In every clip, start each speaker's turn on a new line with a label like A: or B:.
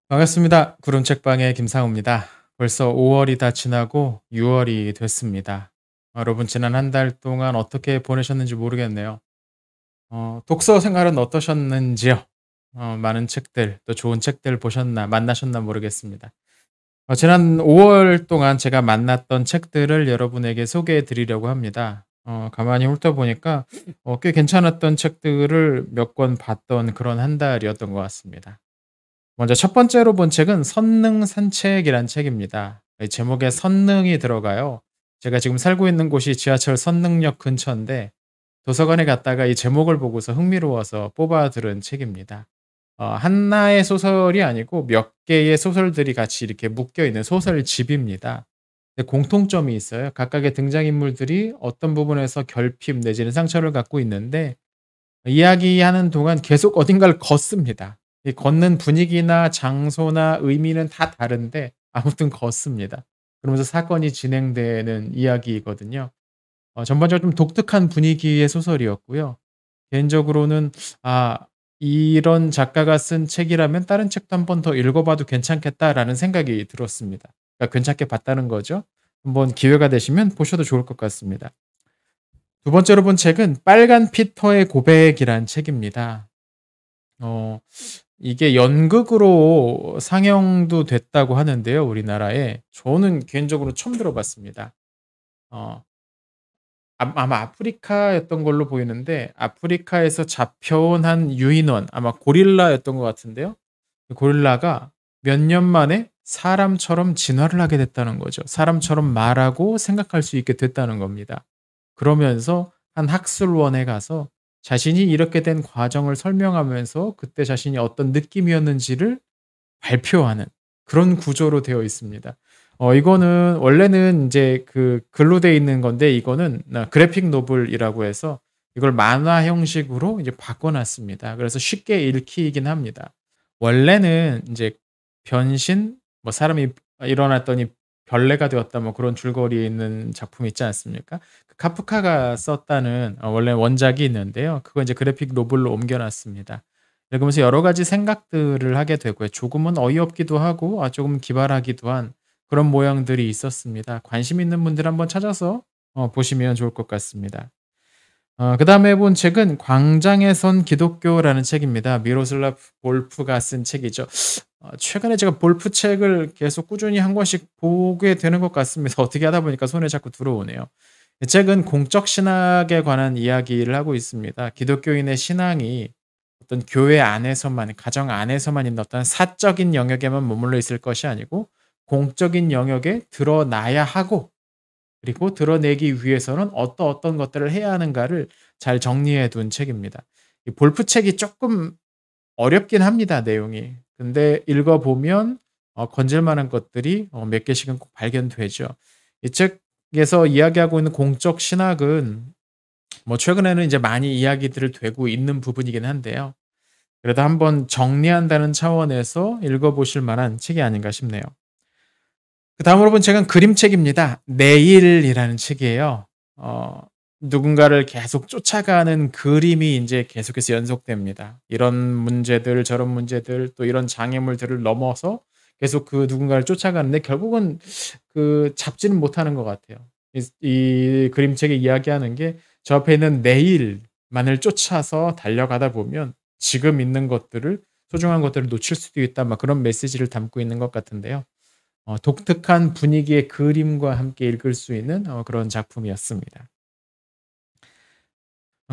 A: 반갑습니다. 구름책방의 김상우입니다. 벌써 5월이 다 지나고 6월이 됐습니다. 여러분 지난 한 달 동안 어떻게 보내셨는지 모르겠네요. 독서 생활은 어떠셨는지요? 많은 책들, 또 좋은 책들 보셨나, 만나셨나 모르겠습니다. 지난 5월 동안 제가 만났던 책들을 여러분에게 소개해 드리려고 합니다. 가만히 훑어보니까 꽤 괜찮았던 책들을 몇 권 봤던 그런 한 달이었던 것 같습니다. 먼저 첫 번째로 본 책은 선능산책이란 책입니다. 이 제목에 선능이 들어가요. 제가 지금 살고 있는 곳이 지하철 선능역 근처인데 도서관에 갔다가 이 제목을 보고서 흥미로워서 뽑아 들은 책입니다. 하나의 소설이 아니고 몇 개의 소설들이 같이 이렇게 묶여 있는 소설집입니다. 근데 공통점이 있어요. 각각의 등장인물들이 어떤 부분에서 결핍 내지는 상처를 갖고 있는데 이야기하는 동안 계속 어딘가를 걷습니다. 이 걷는 분위기나 장소나 의미는 다 다른데 아무튼 걷습니다. 그러면서 사건이 진행되는 이야기이거든요. 전반적으로 좀 독특한 분위기의 소설이었고요. 개인적으로는 '아 이런 작가가 쓴 책이라면 다른 책도 한 번 더 읽어 봐도 괜찮겠다.'라는 생각이 들었습니다. 그러니까 괜찮게 봤다는 거죠. 한번 기회가 되시면 보셔도 좋을 것 같습니다. 두 번째로 본 책은 빨간 피터의 고백이란 책입니다. 어 이게 연극으로 상영도 됐다고 하는데요, 우리나라에. 저는 개인적으로 처음 들어봤습니다. 어 아마 아프리카였던 걸로 보이는데 아프리카에서 잡혀온 한 유인원, 아마 고릴라였던 것 같은데요. 그 고릴라가 몇 년 만에 사람처럼 진화를 하게 됐다는 거죠. 사람처럼 말하고 생각할 수 있게 됐다는 겁니다. 그러면서 한 학술원에 가서 자신이 이렇게 된 과정을 설명하면서 그때 자신이 어떤 느낌이었는지를 발표하는 그런 구조로 되어 있습니다. 이거는 원래는 인제 그 글로 돼 있는 건데 이거는 그래픽 노블이라고 해서 이걸 만화 형식으로 이제 바꿔 놨습니다. 그래서 쉽게 읽히긴 합니다. 원래는 인제 변신, 뭐 사람이 일어났더니 벌레가 되었다, 뭐 그런 줄거리에 있는 작품 있지 않습니까? 그 카프카가 썼다는 원래 원작이 있는데요. 그거 인제 그래픽 노블로 옮겨 놨습니다. 읽으면서 여러 가지 생각들을 하게 되고요. 조금은 어이없기도 하고 조금 기발하기도 한 그런 모양들이 있었습니다. 관심 있는 분들 한번 찾아서 보시면 좋을 것 같습니다. 그다음에 본 책은 광장에 선 기독교라는 책입니다. 미로슬라프 볼프가 쓴 책이죠. 최근에 제가 볼프 책을 계속 꾸준히 한 권씩 보게 되는 것 같습니다. 어떻게 하다 보니까 손에 자꾸 들어오네요. 이 책은 공적 신학에 관한 이야기를 하고 있습니다. 기독교인의 신앙이 어떤 교회 안에서만, 가정 안에서만 있는 어떤 사적인 영역에만 머물러 있을 것이 아니고 공적인 영역에 드러나야 하고, 그리고 드러내기 위해서는 어떤 것들을 해야 하는가를 잘 정리해 둔 책입니다. 이 볼프 책이 조금 어렵긴 합니다, 내용이. 근데 읽어 보면 건질 만한 것들이 몇 개씩은 꼭 발견되죠. 이 책에서 이야기하고 있는 공적 신학은 뭐 최근에는 이제 많이 이야기들을 되고 있는 부분이긴 한데요. 그래도 한번 정리한다는 차원에서 읽어 보실 만한 책이 아닌가 싶네요. 그다음으로 본 책은 그림책입니다. 내일이라는 책이에요. 누군가를 계속 쫓아가는 그림이 인제 계속해서 연속됩니다. 이런 문제들 저런 문제들 또 이런 장애물들을 넘어서 계속 그 누군가를 쫓아가는데 결국은 그 잡지는 못하는 것 같아요. 이 그림책이 이야기하는 게 저 앞에 있는 내일만을 쫓아서 달려가다 보면 지금 있는 것들을, 소중한 것들을 놓칠 수도 있다, 막 그런 메시지를 담고 있는 것 같은데요. 독특한 분위기의 그림과 함께 읽을 수 있는 그런 작품이었습니다.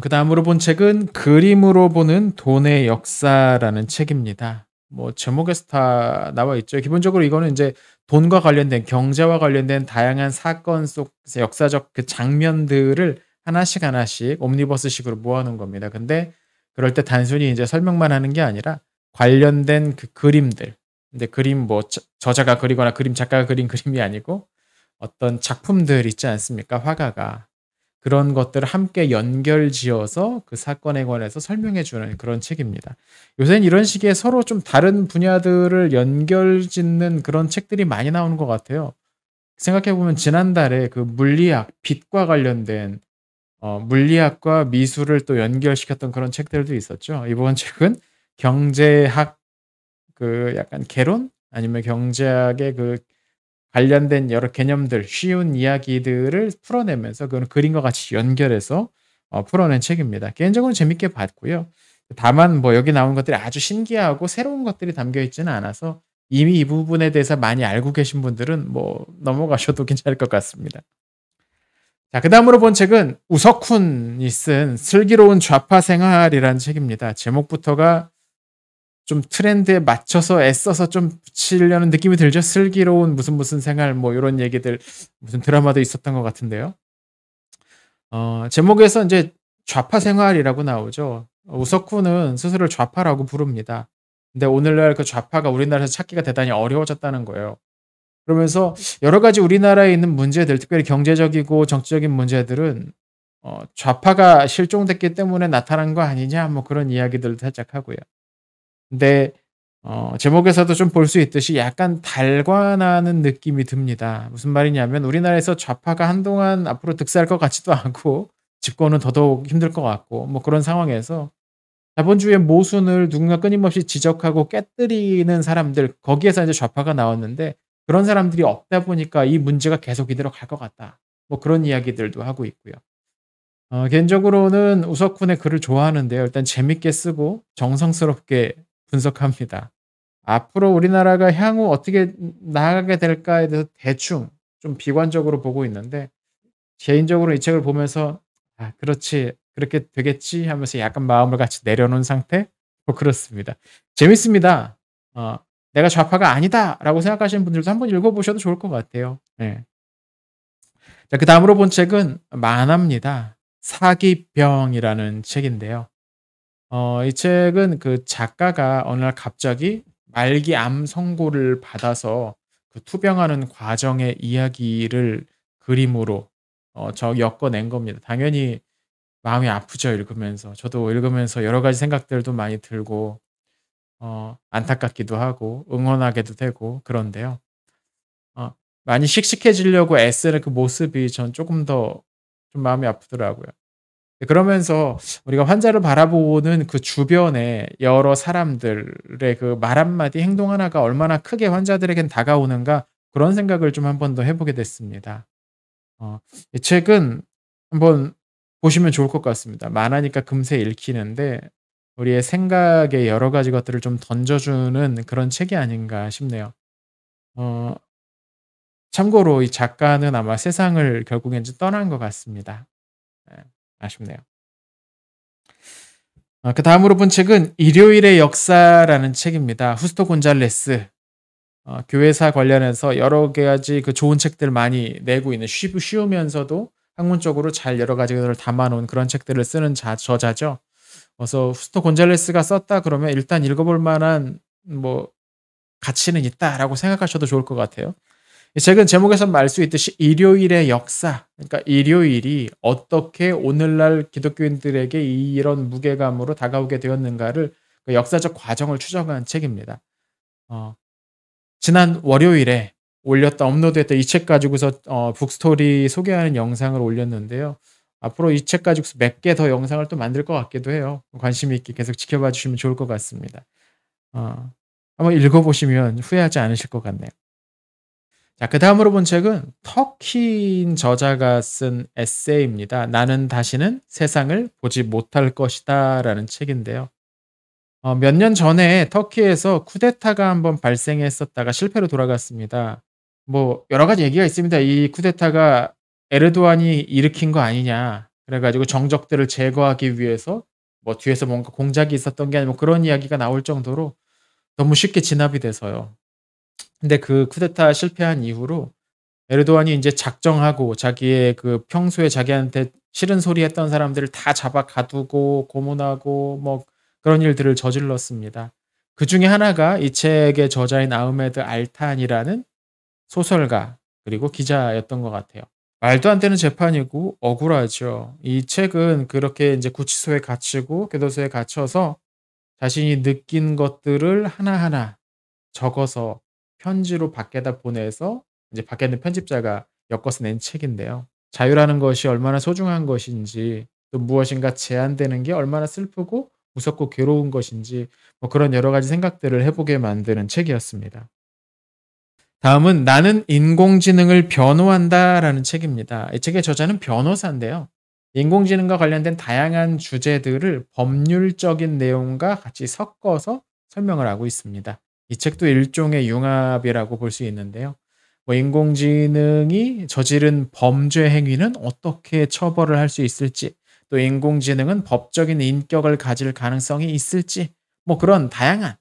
A: 그다음으로 본 책은 그림으로 보는 돈의 역사라는 책입니다. 뭐 제목에서 다 나와 있죠. 기본적으로 이거는 인제 돈과 관련된, 경제와 관련된 다양한 사건 속에서 역사적 그 장면들을 하나씩 옴니버스식으로 모아 놓은 겁니다. 근데 그럴 때 단순히 인제 설명만 하는 게 아니라 관련된 그 그림들, 근데 그림 뭐 저자가 그리거나 그림 작가가 그린 그림이 아니고 어떤 작품들 있지 않습니까? 화가가. 그런 것들을 함께 연결지어서 그 사건에 관해서 설명해 주는 그런 책입니다. 요새는 이런 식의 서로 좀 다른 분야들을 연결짓는 그런 책들이 많이 나오는 것 같아요. 생각해 보면 지난달에 그 물리학, 빛과 관련된 물리학과 미술을 또 연결시켰던 그런 책들도 있었죠. 이번 책은 경제학 그 약간 개론 아니면 경제학의 그 관련된 여러 개념들, 쉬운 이야기들을 풀어내면서 그런 그림과 같이 연결해서 풀어낸 책입니다. 개인적으로 재밌게 봤고요. 다만 뭐 여기 나온 것들이 아주 신기하고 새로운 것들이 담겨 있지는 않아서 이미 이 부분에 대해서 많이 알고 계신 분들은 뭐 넘어가셔도 괜찮을 것 같습니다. 자, 그다음으로 본 책은 우석훈이 쓴 슬기로운 좌파 생활이라는 책입니다. 제목부터가 좀 트렌드에 맞춰서 애써서 좀 붙이려는 느낌이 들죠. 슬기로운 무슨 무슨 생활 뭐 요런 얘기들 무슨 드라마도 있었던 것 같은데요. 제목에서 인제 좌파 생활이라고 나오죠. 우석훈은 스스로를 좌파라고 부릅니다. 근데 오늘날 그 좌파가 우리나라에서 찾기가 대단히 어려워졌다는 거예요. 그러면서 여러 가지 우리나라에 있는 문제들 특별히 경제적이고 정치적인 문제들은 "좌파가 실종됐기 때문에 나타난 거 아니냐." 뭐 그런 이야기들도 살짝 하고요. 근데 제목에서도 좀 볼 수 있듯이 약간 달관하는 느낌이 듭니다. 무슨 말이냐면 우리나라에서 좌파가 한동안 앞으로 득세할 것 같지도 않고 집권은 더더욱 힘들 것 같고 뭐 그런 상황에서 자본주의의 모순을 누군가 끊임없이 지적하고 깨뜨리는 사람들 거기에서 이제 좌파가 나왔는데 그런 사람들이 없다 보니까 "이 문제가 계속 이대로 갈 것 같다." 뭐 그런 이야기들도 하고 있고요. 개인적으로는 우석훈의 글을 좋아하는데요. 일단 재밌게 쓰고 정성스럽게 분석합니다. 앞으로 우리나라가 향후 어떻게 나아가게 될까에 대해서 대충 좀 비관적으로 보고 있는데 개인적으로 이 책을 보면서 '아 그렇지. 그렇게 되겠지.' 하면서 약간 마음을 같이 내려놓은 상태? 뭐 그렇습니다. 재밌습니다. '내가 좌파가 아니다.'라고 생각하시는 분들도 한번 읽어 보셔도 좋을 것 같아요. 네. 자, 그다음으로 본 책은 만화입니다. 사기병이라는 책인데요. 이 책은 그 작가가 어느 날 갑자기 말기 암 선고를 받아서 그 투병하는 과정의 이야기를 그림으로 엮어낸 겁니다. 당연히 마음이 아프죠, 읽으면서. 저도 읽으면서 여러 가지 생각들도 많이 들고 안타깝기도 하고 응원하게도 되고 그런데요. 어 많이 씩씩해지려고 애쓰는 그 모습이 전 쪼금 더 좀 마음이 아프더라고요. 그러면서 우리가 환자를 바라보는 그 주변의 여러 사람들의 그 말 한마디 행동 하나가 얼마나 크게 환자들에겐 다가오는가 그런 생각을 좀 한 번 더 해 보게 됐습니다. 이 책은 한번 보시면 좋을 것 같습니다. 만화니까 금세 읽히는데 우리의 생각의 여러 가지 것들을 좀 던져 주는 그런 책이 아닌가 싶네요. 어 참고로 이 작가는 아마 세상을 결국엔 좀 떠난 것 같습니다. 예. 아쉽네요. 그다음으로 본 책은 일요일의 역사라는 책입니다. 후스토 곤잘레스 교회사 관련해서 여러 가지 그 좋은 책들 많이 내고 있는 쉬우면서도 학문적으로 잘 여러 가지를 담아 놓은 그런 책들을 쓰는 저자죠. 그래서 후스토 곤잘레스가 썼다 그러면 일단 읽어 볼 만한 뭐 '가치는 있다.'라고 생각하셔도 좋을 것 같아요. 이 책은 제목에서 알 수 있듯이 일요일의 역사 그러니까 일요일이 어떻게 오늘날 기독교인들에게 이런 무게감으로 다가오게 되었는가를 그 역사적 과정을 추적한 책입니다. 어 지난 월요일에 업로드했던 이 책 가지고서 북스토리 소개하는 영상을 올렸는데요. 앞으로 이 책 가지고서 몇 개 더 영상을 또 만들 것 같기도 해요. 관심 있게 계속 지켜봐 주시면 좋을 것 같습니다. 어 한번 읽어 보시면 후회하지 않으실 것 같네요. 자, 그다음으로 본 책은 터키인 저자가 쓴 에세이입니다. "나는 다시는 세상을 보지 못할 것이다."라는 책인데요. 몇 년 전에 터키에서 쿠데타가 한번 발생했었다가 실패로 돌아갔습니다. 뭐 여러 가지 얘기가 있습니다. 이 쿠데타가 에르도안이 일으킨 거 아니냐. 그래 가지고 정적들을 제거하기 위해서 뭐 뒤에서 뭔가 공작이 있었던 게 아니고 뭐 그런 이야기가 나올 정도로 너무 쉽게 진압이 돼서요. 근데 그 쿠데타 실패한 이후로 에르도안이 인제 작정하고 자기의 그 평소에 자기한테 싫은 소리 했던 사람들을 다 잡아 가두고 고문하고 뭐 그런 일들을 저질렀습니다. 그중에 하나가 이 책의 저자인 아흐메드 알탄이라는 소설가 그리고 기자였던 것 같아요. 말도 안 되는 재판이고 억울하죠. 이 책은 그렇게 인제 구치소에 갇히고 교도소에 갇혀서 자신이 느낀 것들을 하나하나 적어서 편지로 밖에다 보내서 이제 밖에 있는 편집자가 엮어서 낸 책인데요. 자유라는 것이 얼마나 소중한 것인지 또 무엇인가 제한되는 게 얼마나 슬프고 무섭고 괴로운 것인지 뭐 그런 여러 가지 생각들을 해 보게 만드는 책이었습니다. 다음은 나는 인공지능을 변호한다라는 책입니다. 이 책의 저자는 변호사인데요. 인공지능과 관련된 다양한 주제들을 법률적인 내용과 같이 섞어서 설명을 하고 있습니다. 이 책도 일종의 융합이라고 볼 수 있는데요. 뭐 인공지능이 저지른 범죄 행위는 어떻게 처벌을 할 수 있을지, 또 인공지능은 법적인 인격을 가질 가능성이 있을지, 뭐 그런 다양한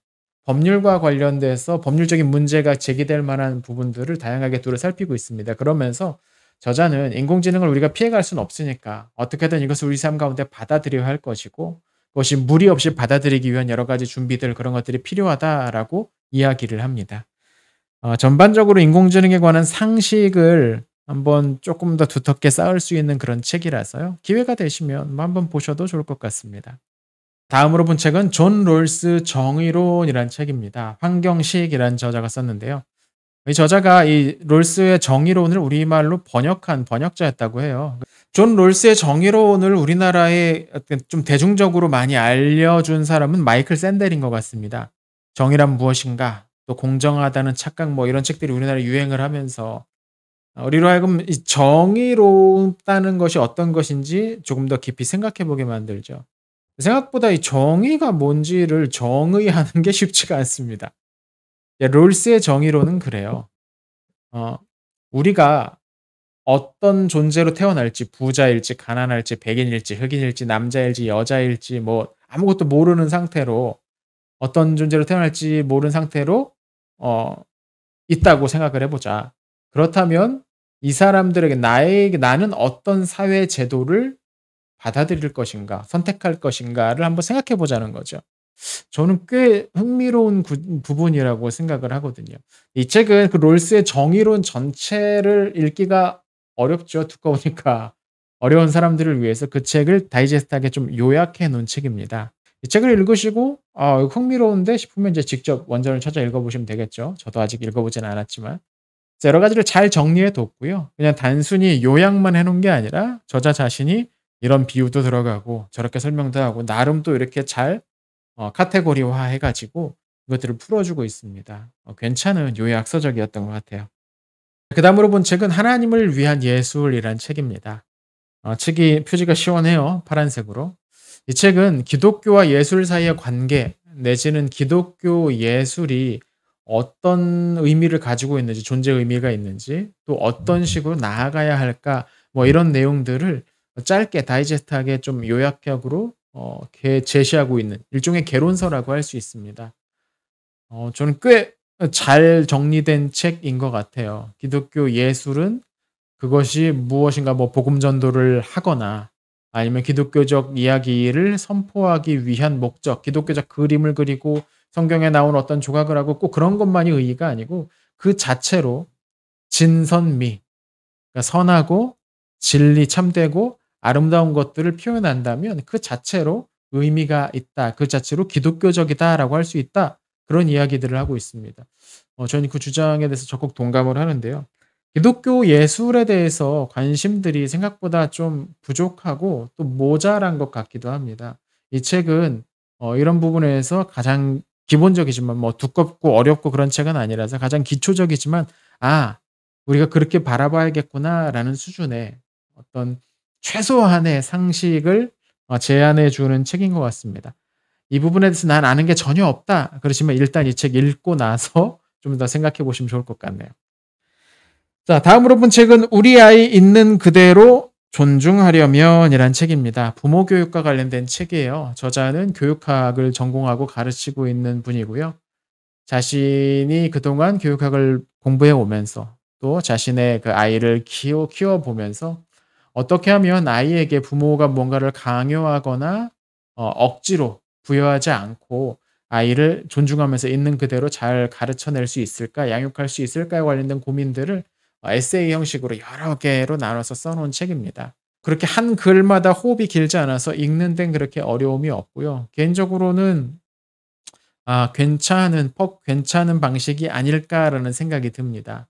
A: 법률과 관련돼서 법률적인 문제가 제기될 만한 부분들을 다양하게 두루 살피고 있습니다. 그러면서 저자는 인공지능을 우리가 피해갈 수는 없으니까 어떻게든 이것을 우리 삶 가운데 받아들여야 할 것이고 그것이 무리 없이 받아들이기 위한 여러 가지 준비들 그런 것들이 필요하다라고 이야기를 합니다. 전반적으로 인공지능에 관한 상식을 한번 조금 더 두텁게 쌓을 수 있는 그런 책이라서요. 기회가 되시면 뭐 한번 보셔도 좋을 것 같습니다. 다음으로 본 책은 존 롤스 정의론이라는 책입니다. 황경식이라는 저자가 썼는데요. 이 저자가 이 롤스의 정의론을 우리말로 번역한 번역자였다고 해요. 존 롤스의 정의론을 우리나라에 어떤 좀 대중적으로 많이 알려준 사람은 마이클 샌델인 것 같습니다. 정의란 무엇인가? 또 공정하다는 착각 뭐 이런 책들이 우리나라에 유행을 하면서 우리로 하여금 이 정의롭다는 것이 어떤 것인지 조금 더 깊이 생각해 보게 만들죠. 생각보다 이 정의가 뭔지를 정의하는 게 쉽지가 않습니다. 롤스의 정의론은 그래요. 어 우리가 어떤 존재로 태어날지 부자일지 가난할지 백인일지 흑인일지 남자일지 여자일지 뭐 아무것도 모르는 상태로 어떤 존재로 태어날지 모르는 상태로 어 있다고 생각을 해 보자. 그렇다면 이 사람들에게 나에게 나는 어떤 사회 제도를 받아들일 것인가 선택할 것인가를 한번 생각해 보자는 거죠. 저는 꽤 흥미로운 부분이라고 생각을 하거든요. 이 책은 그 롤스의 정의론 전체를 읽기가 어렵죠. 두꺼우니까. 어려운 사람들을 위해서 그 책을 다이제스트하게 좀 요약해 놓은 책입니다. 이 책을 읽으시고 '아 이거 흥미로운데?' 싶으면 이제 직접 원전을 찾아 읽어 보시면 되겠죠. 저도 아직 읽어 보진 않았지만. 그래서 여러 가지를 잘 정리해 뒀고요. 그냥 단순히 요약만 해 놓은 게 아니라 저자 자신이 이런 비유도 들어가고 저렇게 설명도 하고 나름 또 이렇게 잘 카테고리화 해 가지고 이것들을 풀어 주고 있습니다. 괜찮은 요약 서적이었던 것 같아요. 그다음으로 본 책은 하나님을 위한 예술이란 책입니다. 책이 표지가 시원해요. 파란색으로. 이 책은 기독교와 예술 사이의 관계 내지는 기독교 예술이 어떤 의미를 가지고 있는지 존재 의미가 있는지 또 어떤 식으로 나아가야 할까 뭐 이런 내용들을 짧게 다이제스트하게 좀 요약형으로 제시하고 있는 일종의 개론서라고 할 수 있습니다. 저는 꽤 잘 정리된 책인 것 같아요. 기독교 예술은 그것이 무엇인가 뭐 복음 전도를 하거나 아니면 기독교적 이야기를 선포하기 위한 목적, 기독교적 그림을 그리고 성경에 나온 어떤 조각을 하고 꼭 그런 것만이 의의가 아니고 그 자체로 진선미, 그러니까 선하고 진리 참되고 아름다운 것들을 표현한다면 그 자체로 의미가 있다. 그 자체로 기독교적이다라고 할 수 있다. 그런 이야기들을 하고 있습니다. 저는 그 주장에 대해서 적극 동감을 하는데요. 기독교 예술에 대해서 관심들이 생각보다 좀 부족하고 또 모자란 것 같기도 합니다. 이 책은 이런 부분에서 가장 기본적이지만 뭐 두껍고 어렵고 그런 책은 아니라서 가장 기초적이지만 '아 우리가 그렇게 바라봐야겠구나.'라는 수준의 어떤 최소한의 상식을 제안해 주는 책인 것 같습니다. 이 부분에 대해서 '난 아는 게 전혀 없다.' 그러시면 일단 이 책 읽고 나서 좀 더 생각해 보시면 좋을 것 같네요. 자 다음으로 본 책은 "우리 아이 있는 그대로 존중하려면"이라는 책입니다. 부모 교육과 관련된 책이에요. 저자는 교육학을 전공하고 가르치고 있는 분이고요. 자신이 그동안 교육학을 공부해 오면서 또 자신의 그 아이를 키워 보면서 어떻게 하면 아이에게 부모가 뭔가를 강요하거나 억지로 부여하지 않고 아이를 존중하면서 있는 그대로 잘 가르쳐 낼 수 있을까, 양육할 수 있을까에 관련된 고민들을 에세이 형식으로 여러 개로 나눠서 써 놓은 책입니다. 그렇게 한 글마다 호흡이 길지 않아서 읽는 데는 그렇게 어려움이 없고요. 개인적으로는 '아 괜찮은 방식이 아닐까.'라는 생각이 듭니다.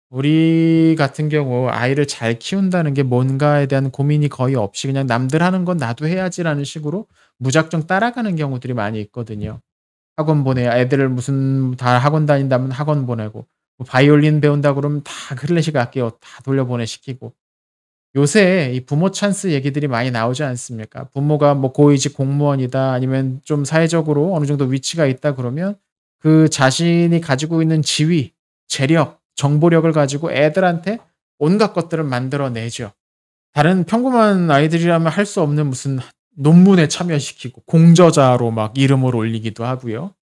A: 우리 같은 경우 아이를 잘 키운다는 게 뭔가에 대한 고민이 거의 없이 그냥 '남들 하는 건 나도 해야지.'라는 식으로 무작정 따라가는 경우들이 많이 있거든요. 학원 보내야 애들을 무슨 다 학원 다닌다면 학원 보내고 뭐 바이올린 배운다 그러면 다 클래식 악기요 다 돌려보내 시키고 요새 이 부모 찬스 얘기들이 많이 나오지 않습니까? 부모가 뭐 고위직 공무원이다 아니면 좀 사회적으로 어느 정도 위치가 있다 그러면 그 자신이 가지고 있는 지위, 재력, 정보력을 가지고 애들한테 온갖 것들을 만들어 내죠. 다른 평범한 아이들이라면 할 수 없는 무슨 논문에 참여시키고 공저자로 막 이름을 올리기도 하고요.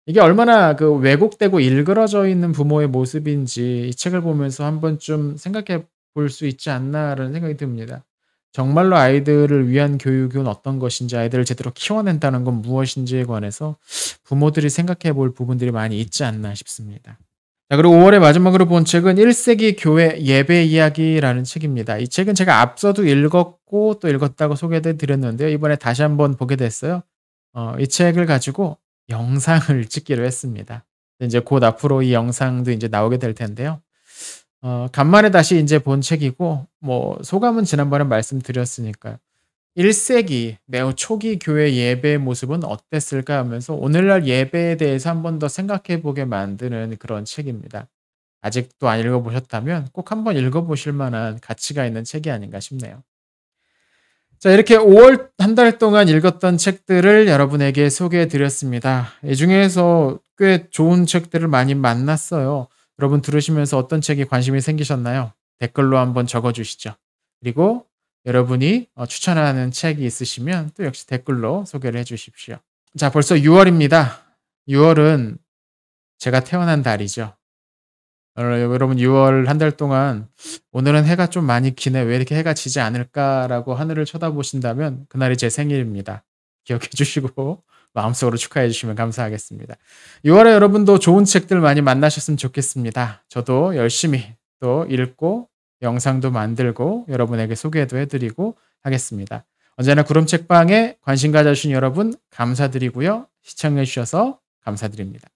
A: 이게 얼마나 그 왜곡되고 일그러져 있는 부모의 모습인지 이 책을 보면서 한 번쯤 생각해 볼 수 있지 않나라는 생각이 듭니다. 정말로 아이들을 위한 교육은 어떤 것인지, 아이들을 제대로 키워낸다는 건 무엇인지에 관해서 부모들이 생각해 볼 부분들이 많이 있지 않나 싶습니다. 자, 그리고 5 월에 마지막으로 본 책은 1 세기 교회 예배 이야기라는 책입니다. 이 책은 제가 앞서도 읽었고 또 읽었다고 소개해 드렸는데요. 이번에 다시 한번 보게 됐어요. 이 책을 가지고 영상을 찍기로 했습니다. 이제 곧 앞으로 이 영상도 인제 나오게 될 텐데요. 간만에 다시 인제 본 책이고 뭐 소감은 지난번에 말씀드렸으니까요. 1 세기 매우 초기 교회 예배의 모습은 어땠을까 하면서 오늘날 예배에 대해서 한 번 더 생각해 보게 만드는 그런 책입니다. 아직도 안 읽어 보셨다면 꼭 한번 읽어 보실 만한 가치가 있는 책이 아닌가 싶네요. 자, 이렇게 5월 한 달 동안 읽었던 책들을 여러분에게 소개해 드렸습니다. 이 중에서 꽤 좋은 책들을 많이 만났어요. 여러분 들으시면서 어떤 책에 관심이 생기셨나요? 댓글로 한번 적어 주시죠. 그리고 여러분이 추천하는 책이 있으시면 또 역시 댓글로 소개를 해 주십시오. 자, 벌써 6 월입니다. 6 월은 제가 태어난 달이죠. 여러분 6월 한 달 동안 '오늘은 해가 좀 많이 기네. 왜 이렇게 해가 지지 않을까?'라고 하늘을 쳐다보신다면 그날이 제 생일입니다. 기억해 주시고 마음속으로 축하해 주시면 감사하겠습니다. 6 월에 여러분도 좋은 책들 많이 만나셨으면 좋겠습니다. 저도 열심히 또 읽고 영상도 만들고 여러분에게 소개도 해 드리고 하겠습니다. 언제나 구름 책방에 관심 가져 주신 여러분 감사드리고요. 시청해 주셔서 감사드립니다.